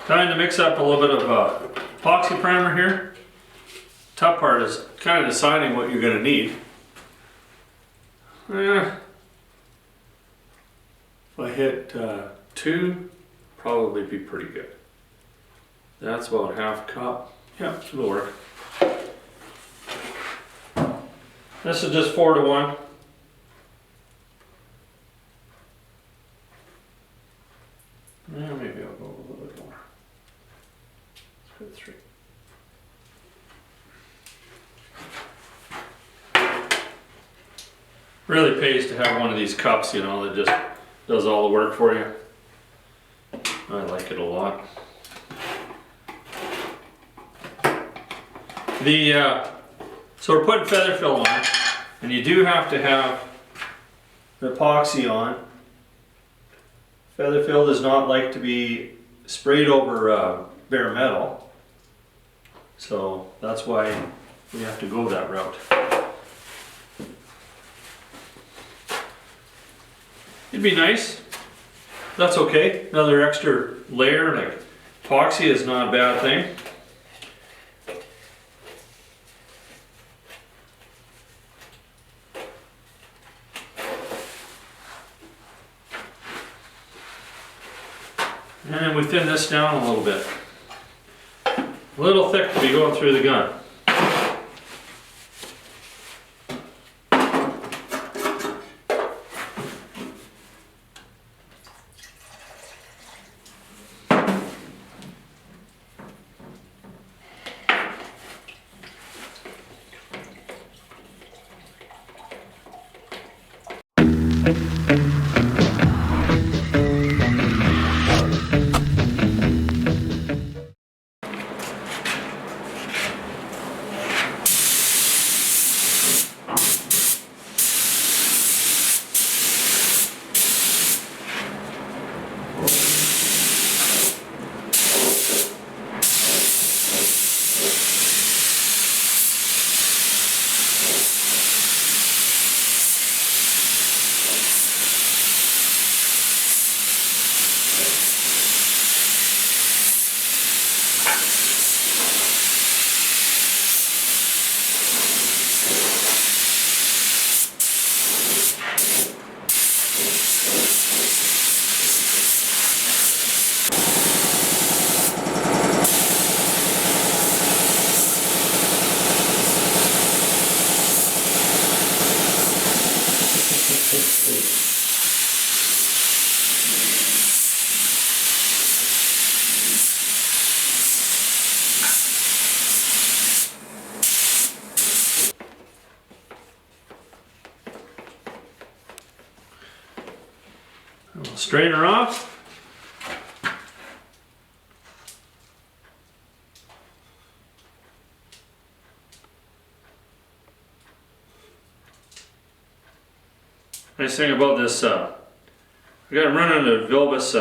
Time to mix up a little bit of epoxy primer here. Tough part is kind of deciding what you're going to need. If I hit 2, probably be pretty good. That's about half cup. Yeah, it'll work. This is just 4 to 1. Yeah, maybe I'll go a little bit more. Let's put 3. Really pays to have one of these cups, you know, that just does all the work for you. I like it a lot. So we're putting feather fill on, and you do have to have the epoxy on. Feather fill does not like to be sprayed over bare metal, so that's why we have to go that route. It'd be nice. That's okay. Another extra layer like epoxy is not a bad thing. And we thin this down a little bit. A little thick to be going through the gun. We'll strain her off. Nice thing about this, we got it running a Vilbus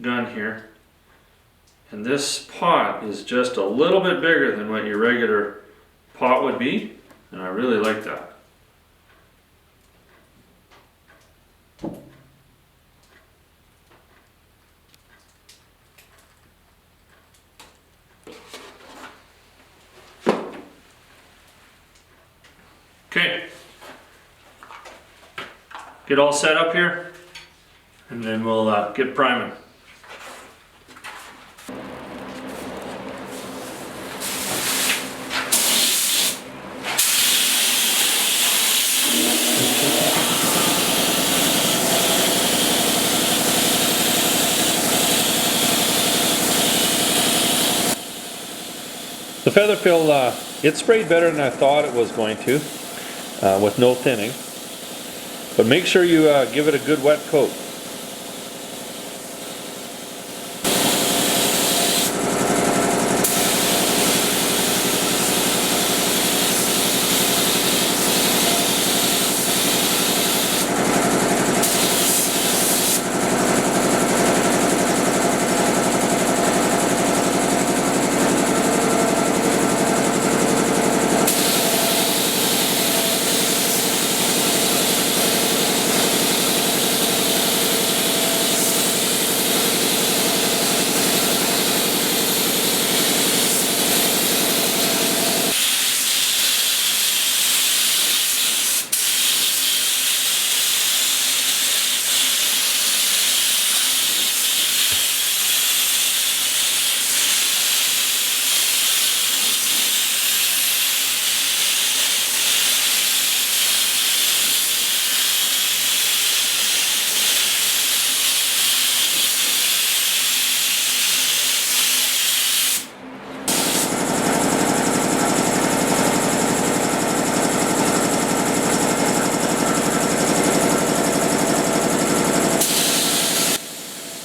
gun here, and this pot is just a little bit bigger than what your regular pot would be, and I really like that. Okay, get all set up here, and then we'll get priming. The feather fill, it sprayed better than I thought it was going to, with no thinning. But make sure you give it a good wet coat.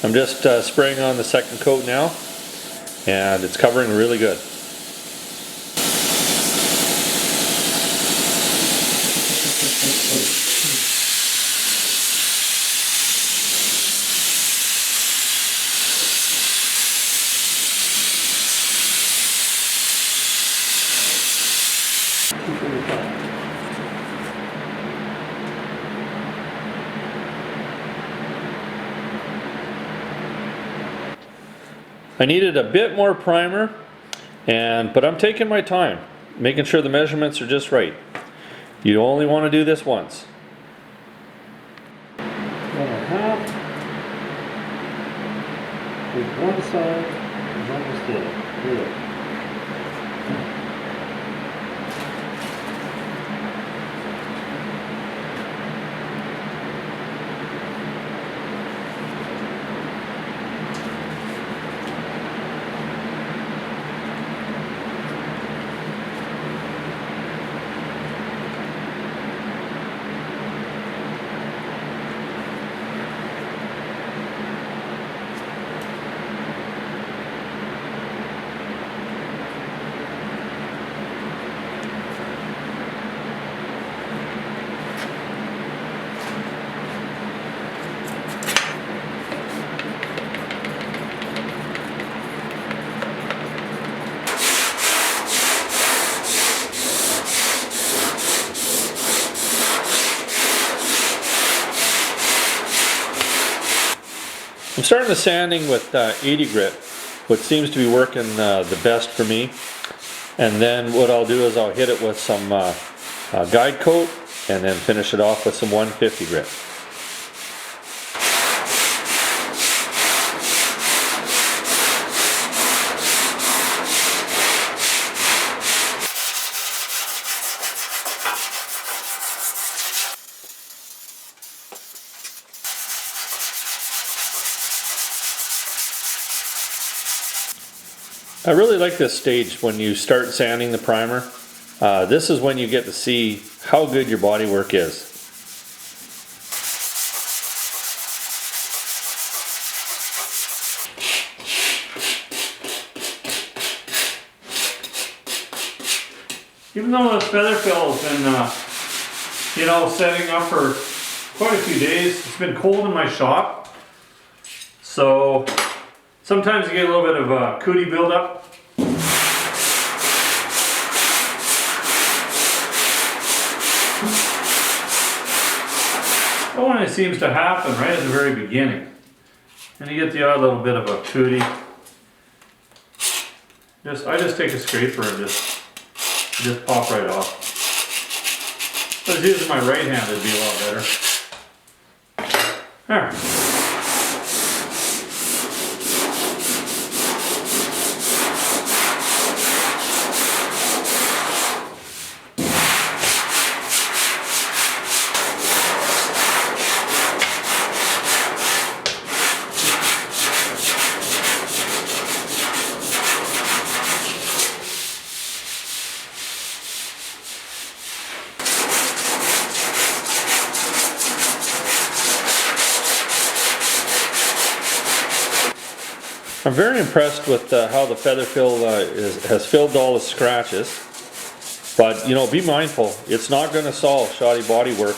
I'm just spraying on the second coat now, and it's covering really good. I needed a bit more primer, but I'm taking my time, making sure the measurements are just right. You only want to do this once. 1.5 with one side and almost the other. I'm starting the sanding with 80 grit, which seems to be working the best for me. And then what I'll do is I'll hit it with some guide coat and then finish it off with some 150 grit. I really like this stage when you start sanding the primer. This is when you get to see how good your bodywork is. Even though this feather fill has been, setting up for quite a few days, it's been cold in my shop. So sometimes you get a little bit of cootie buildup. That one seems to happen right at the very beginning. And you get the odd little bit of a cootie. I just take a scraper and just pop right off. If I was using my right hand, it'd be a lot better. Alright. I'm very impressed with how the feather fill has filled all the scratches, but be mindful, it's not going to solve shoddy bodywork.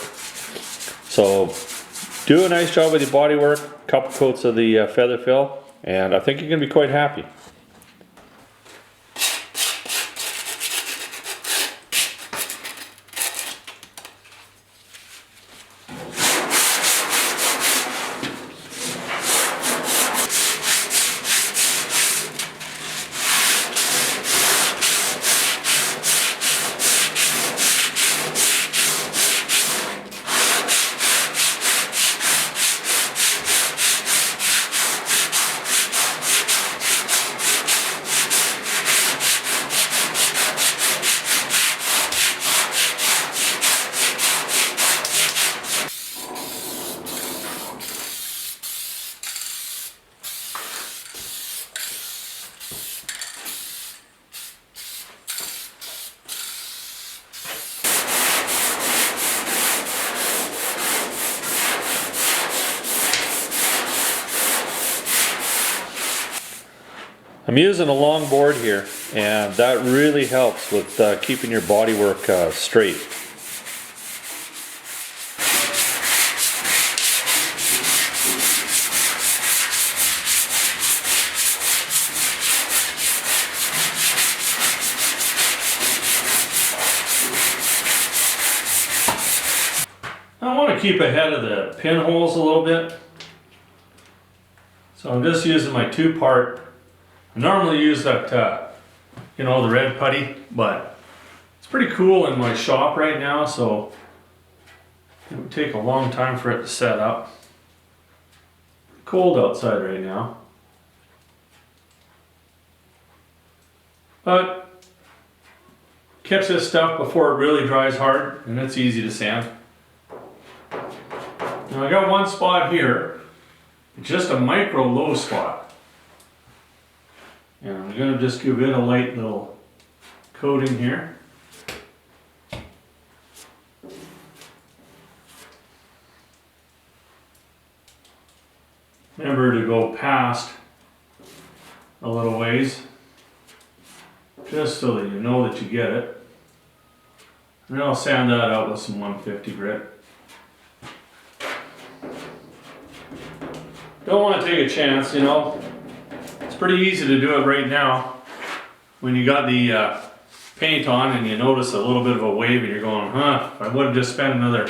So do a nice job with your bodywork, a couple coats of the feather fill, and I think you're going to be quite happy. I'm using a long board here, and that really helps with keeping your bodywork straight. I want to keep ahead of the pinholes a little bit, so I'm just using my 2-part. I normally use that, you know, the red putty, but it's pretty cool in my shop right now, so it would take a long time for it to set up. Cold outside right now, but catch this stuff before it really dries hard, and it's easy to sand. Now I got one spot here, just a micro low spot. And I'm going to just give it a light little coating here. Remember to go past a little ways, just so that you know that you get it. And then I'll sand that out with some 150 grit. Don't want to take a chance, you know. It's pretty easy to do it right now when you got the paint on and you notice a little bit of a wave and you're going, huh, if I would have just spent another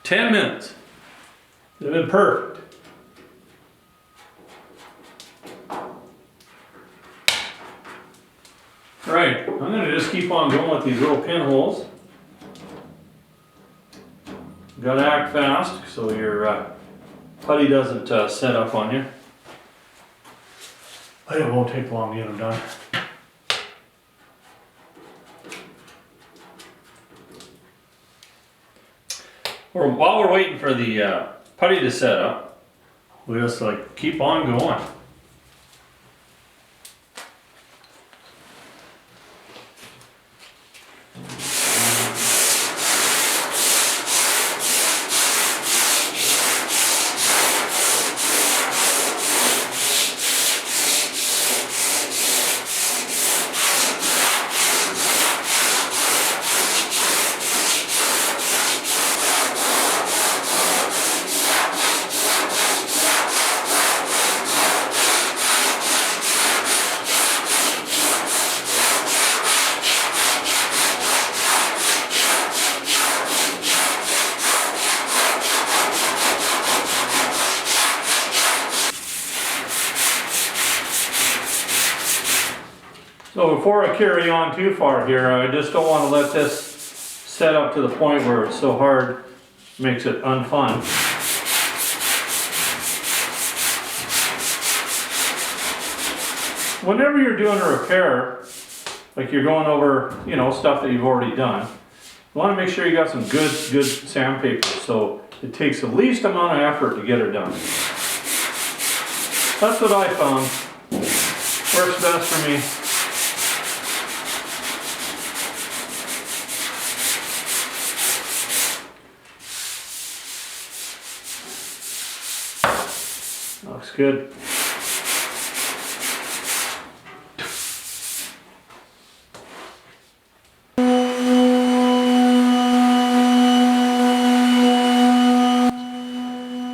10 minutes, it would have been perfect. Right, I'm going to just keep on going with these little pinholes. Got to act fast so your putty doesn't set up on you. But it won't take long to get them done. While we're waiting for the putty to set up, we just like keep on going. So before I carry on too far here, I just don't want to let this set up to the point where it's so hard, makes it unfun. Whenever you're doing a repair, like you're going over, you know, stuff that you've already done, you want to make sure you got some good sandpaper so it takes the least amount of effort to get it done. That's what I found. Works best for me. Looks good.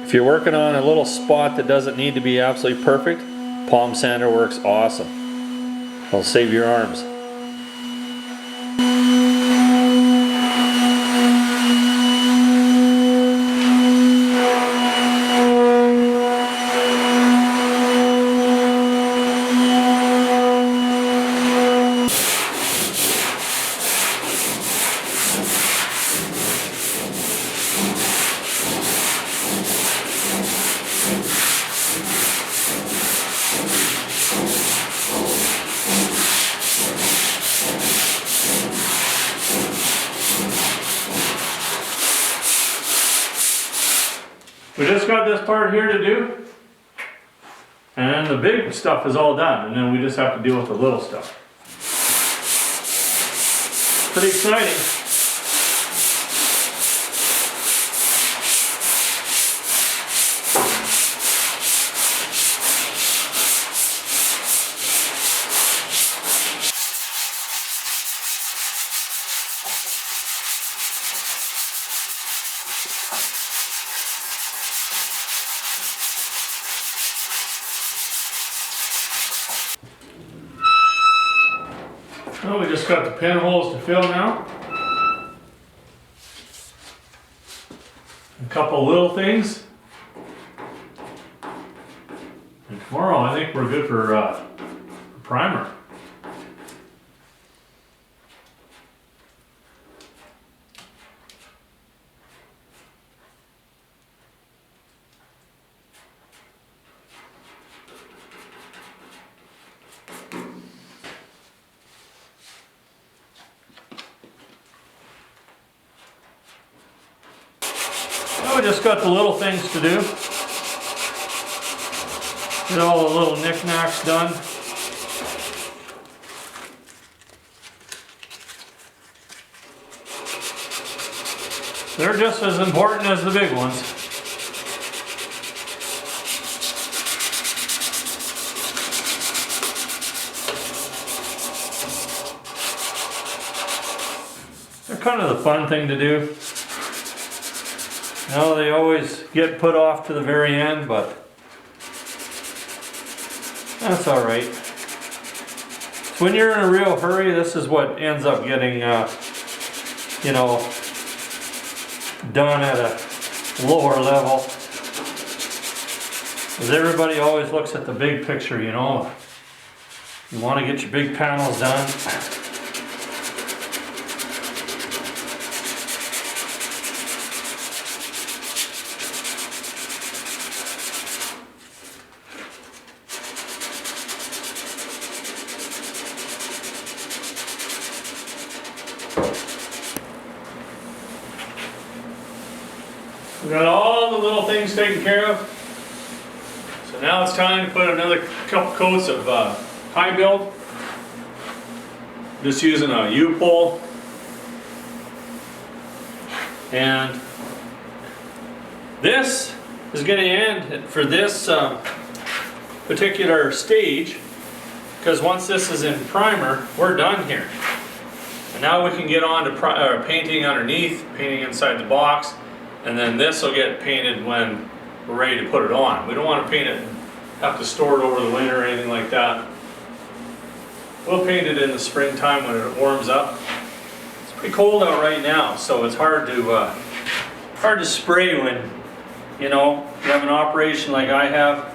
If you're working on a little spot that doesn't need to be absolutely perfect, palm sander works awesome. It'll save your arms. We just got this part here to do, and the big stuff is all done, and then we just have to deal with the little stuff. Pretty exciting. Well, we just got the pinholes to fill now. A couple little things. And tomorrow I think we're good for primer. Well, we just got the little things to do. Get all the little knickknacks done. They're just as important as the big ones. They're kind of the fun thing to do. You know, they always get put off to the very end, but that's all right. So when you're in a real hurry, this is what ends up getting, you know, done at a lower level. Because everybody always looks at the big picture, you know. You want to get your big panels done. We got all the little things taken care of. So now it's time to put another couple coats of high build. Just using a U-pole. And this is going to end for this particular stage, because once this is in primer, we're done here. And now we can get on to painting underneath, painting inside the box. And then this will get painted when we're ready to put it on. We don't want to paint it and have to store it over the winter or anything like that. We'll paint it in the springtime when it warms up. It's pretty cold out right now, so it's hard to spray when, you know, you have an operation like I have.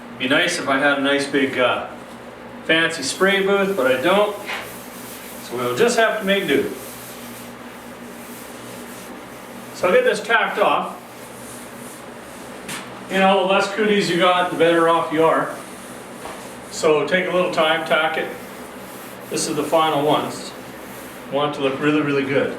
It'd be nice if I had a nice big fancy spray booth, but I don't. So we'll just have to make do. So I'll get this tacked off. You know, the less cooties you got, the better off you are. So take a little time, tack it. This is the final one. Want it to look really, really good.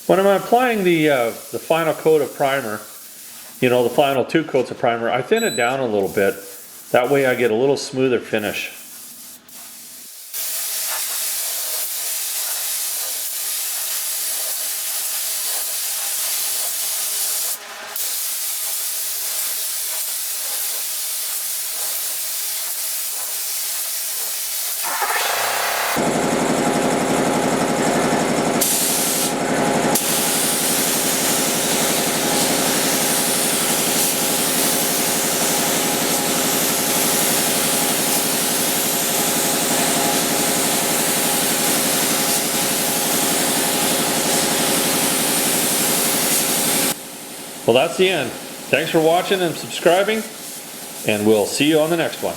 When I'm applying the final coat of primer, you know, the final 2 coats of primer, I thin it down a little bit. That way I get a little smoother finish. Well, that's the end. Thanks for watching and subscribing, and we'll see you on the next one.